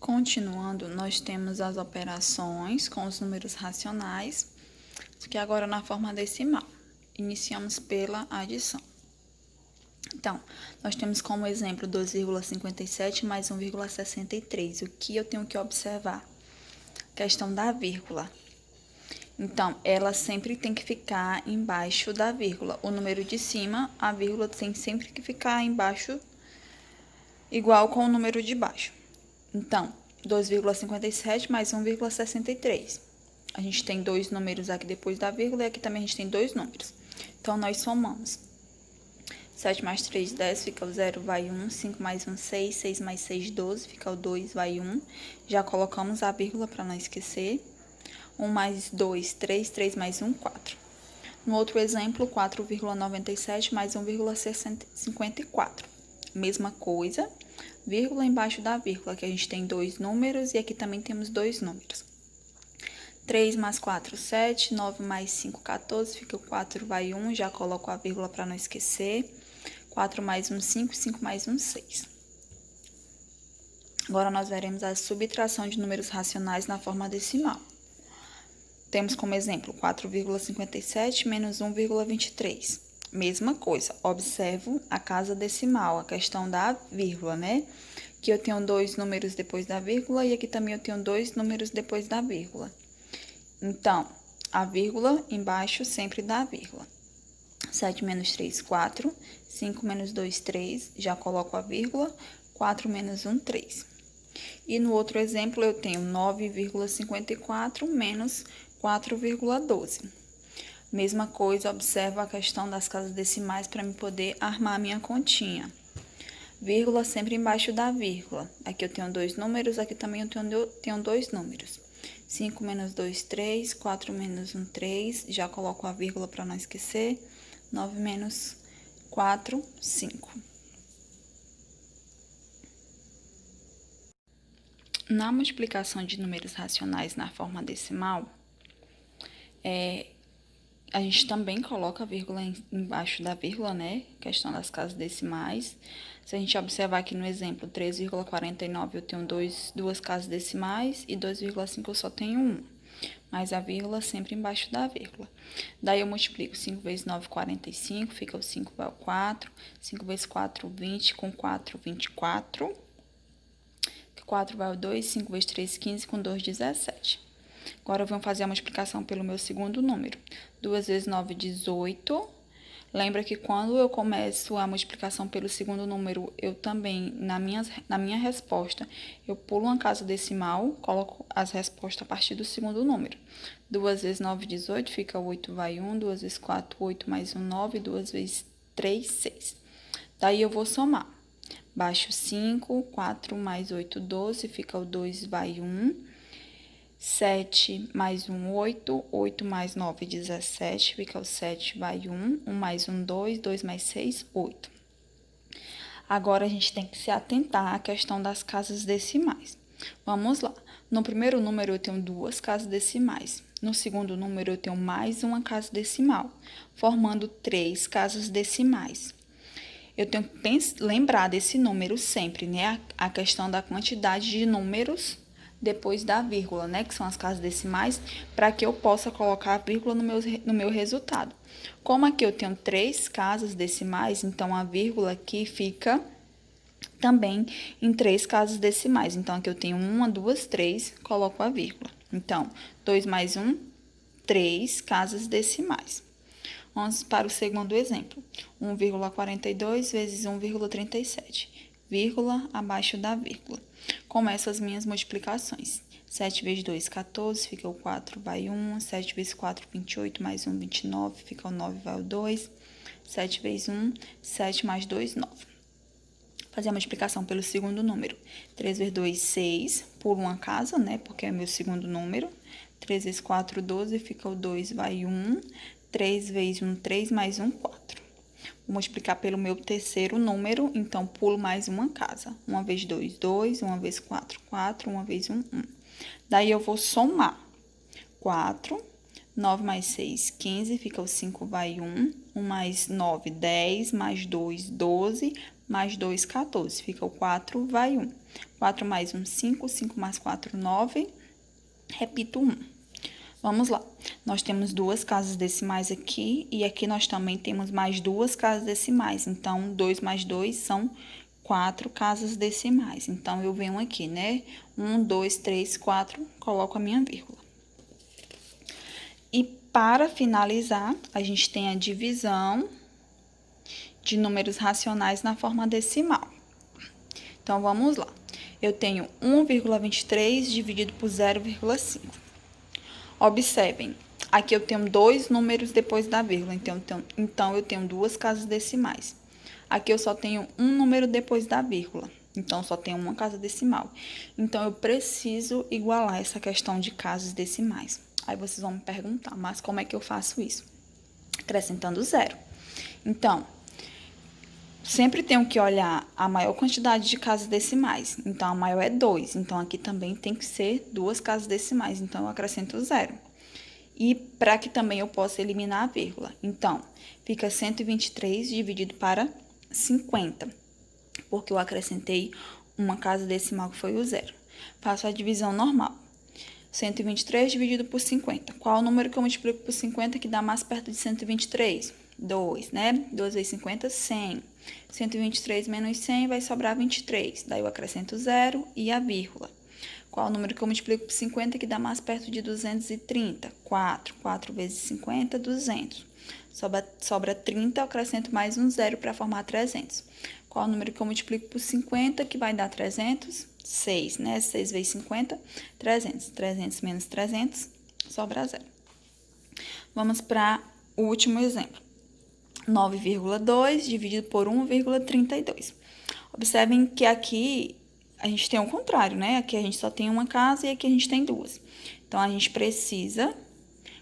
Continuando, nós temos as operações com os números racionais, que agora na forma decimal. Iniciamos pela adição. Então, nós temos como exemplo 2,57 mais 1,63. O que eu tenho que observar? Questão da vírgula. Então, ela sempre tem que ficar embaixo da vírgula. O número de cima, a vírgula tem sempre que ficar embaixo, igual com o número de baixo. Então, 2,57 mais 1,63. A gente tem dois números aqui depois da vírgula e aqui também a gente tem dois números. Então, nós somamos. 7 mais 3, 10, fica o 0, vai 1. 5 mais 1, 6. 6 mais 6, 12, fica o 2, vai 1. Já colocamos a vírgula para não esquecer. 1 mais 2, 3. 3 mais 1, 4. No outro exemplo, 4,97 mais 1,54. Mesma coisa, vírgula embaixo da vírgula, que a gente tem dois números e aqui também temos dois números. 3 mais 4, 7. 9 mais 5, 14. Fica o 4, vai 1. Já coloco a vírgula para não esquecer. 4 mais 1, 5. 5 mais 1, 6. Agora, nós veremos a subtração de números racionais na forma decimal. Temos como exemplo 4,57 menos 1,23. Mesma coisa, observo a casa decimal, a questão da vírgula, né? Que eu tenho dois números depois da vírgula e aqui também eu tenho dois números depois da vírgula. Então, a vírgula embaixo sempre da vírgula. 7 menos 3, 4. 5 menos 2, 3. Já coloco a vírgula. 4 menos 1, 3. E no outro exemplo, eu tenho 9,54 menos 4,12. Mesma coisa, observo a questão das casas decimais para me poder armar a minha continha. Vírgula sempre embaixo da vírgula. Aqui eu tenho dois números, aqui também eu tenho dois números. 5 menos 2, 3. 4 menos 1, 3. Já coloco a vírgula para não esquecer. 9 menos 4, 5. Na multiplicação de números racionais na forma decimal, a gente também coloca a vírgula embaixo da vírgula, né? Questão das casas decimais. Se a gente observar aqui no exemplo, 3,49 eu tenho duas casas decimais e 2,5 eu só tenho uma. Mas a vírgula sempre embaixo da vírgula. Daí eu multiplico 5 vezes 9, 45, fica o 5 vai o 4. 5 vezes 4, 20, com 4, 24. 4 vai o 2, 5 vezes 3, 15, com 2, 17. Agora, eu vou fazer a multiplicação pelo meu segundo número. 2 vezes 9, 18. Lembra que quando eu começo a multiplicação pelo segundo número, eu também, na minha resposta, eu pulo uma casa decimal, coloco as respostas a partir do segundo número. 2 vezes 9, 18, fica 8, vai 1. 2 vezes 4, 8, mais 1, 9. 2 vezes 3, 6. Daí, eu vou somar. Baixo 5, 4 mais 8, 12, fica o 2, vai 1. 7 mais 1, 8. 8 mais 9, 17, fica o 7, vai 1. 1 mais 1, 2. 2 mais 6, 8. Agora, a gente tem que se atentar à questão das casas decimais. Vamos lá. No primeiro número, eu tenho duas casas decimais. No segundo número, eu tenho mais uma casa decimal, formando 3 casas decimais. Eu tenho que lembrar desse número sempre, né? A questão da quantidade de números depois da vírgula, né? Que são as casas decimais, para que eu possa colocar a vírgula no meu resultado. Como aqui eu tenho 3 casas decimais, então a vírgula aqui fica também em 3 casas decimais. Então, aqui eu tenho 1, 2, 3, coloco a vírgula. Então, 2 mais 1, 3 casas decimais. Vamos para o segundo exemplo. 1,42 vezes 1,37. Vírgula abaixo da vírgula. Começo as minhas multiplicações. 7 vezes 2, 14, fica o 4, vai 1. 7 vezes 4, 28, mais 1, 29, fica o 9, vai o 2. 7 vezes 1, 7 mais 2, 9. Fazer a multiplicação pelo segundo número. 3 vezes 2, 6, por uma casa, né? Porque é meu segundo número. 3 vezes 4, 12, fica o 2, vai 1. 3 vezes 1, 3, mais 1, 4. Vou multiplicar pelo meu terceiro número, então, pulo mais uma casa. 1 vezes 2, 2. 1 vezes 4, 4. 1 vezes 1, 1. Daí, eu vou somar. 4, 9 mais 6, 15, fica o 5, vai 1. 1 mais 9, 10, mais 2, 12, mais 2, 14. Fica o 4, vai 1. 4 mais 1, 5. 5 mais 4, 9. Repito 1. Vamos lá. Nós temos duas casas decimais aqui e aqui nós também temos mais duas casas decimais. Então, 2 mais 2 são 4 casas decimais. Então, eu venho aqui, né? 1, 2, 3, 4, coloco a minha vírgula. E para finalizar, a gente tem a divisão de números racionais na forma decimal. Então, vamos lá. Eu tenho 1,23 dividido por 0,5. Observem, aqui eu tenho dois números depois da vírgula, então eu tenho duas casas decimais. Aqui eu só tenho um número depois da vírgula, então só tenho uma casa decimal. Então, eu preciso igualar essa questão de casas decimais. Aí vocês vão me perguntar, mas como é que eu faço isso? Acrescentando zero. Então, sempre tenho que olhar a maior quantidade de casas decimais. Então, a maior é 2. Então, aqui também tem que ser duas casas decimais. Então, eu acrescento zero. E para que também eu possa eliminar a vírgula. Então, fica 123 dividido para 50. Porque eu acrescentei uma casa decimal que foi o zero. Faço a divisão normal. 123 dividido por 50. Qual o número que eu multiplico por 50 que dá mais perto de 123? 2, né? 2 vezes 50, 100. 123 menos 100 vai sobrar 23. Daí eu acrescento zero e a vírgula. Qual o número que eu multiplico por 50 que dá mais perto de 230? 4. 4 vezes 50, 200. Sobra 30, eu acrescento mais um zero para formar 300. Qual o número que eu multiplico por 50 que vai dar 300? 6, né? 6 vezes 50, 300. 300 menos 300, sobra zero. Vamos para o último exemplo. 9,2 dividido por 1,32. Observem que aqui a gente tem o contrário, né? Aqui a gente só tem uma casa e aqui a gente tem duas. Então, a gente precisa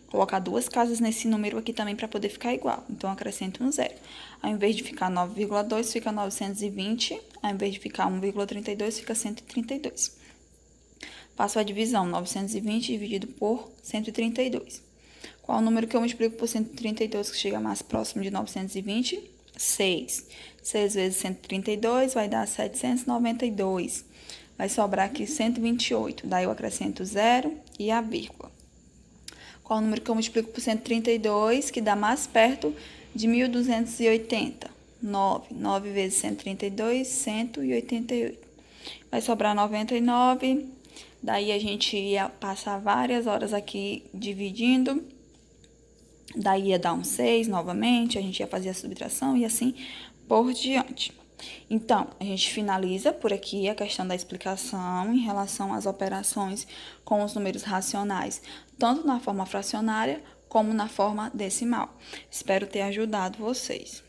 colocar duas casas nesse número aqui também para poder ficar igual. Então, acrescento um zero. Ao invés de ficar 9,2, fica 920. Ao invés de ficar 1,32, fica 132. Faço a divisão, 920 dividido por 132. Qual o número que eu multiplico por 132 que chega mais próximo de 920? 6. 6 vezes 132 vai dar 792. Vai sobrar aqui 128. Daí eu acrescento zero e a vírgula. Qual o número que eu multiplico por 132 que dá mais perto de 1.280? 9. 9 vezes 132, 188. Vai sobrar 99. Daí a gente ia passar várias horas aqui dividindo. Daí ia dar um 6 novamente, a gente ia fazer a subtração e assim por diante. Então, a gente finaliza por aqui a questão da explicação em relação às operações com os números racionais, tanto na forma fracionária como na forma decimal. Espero ter ajudado vocês.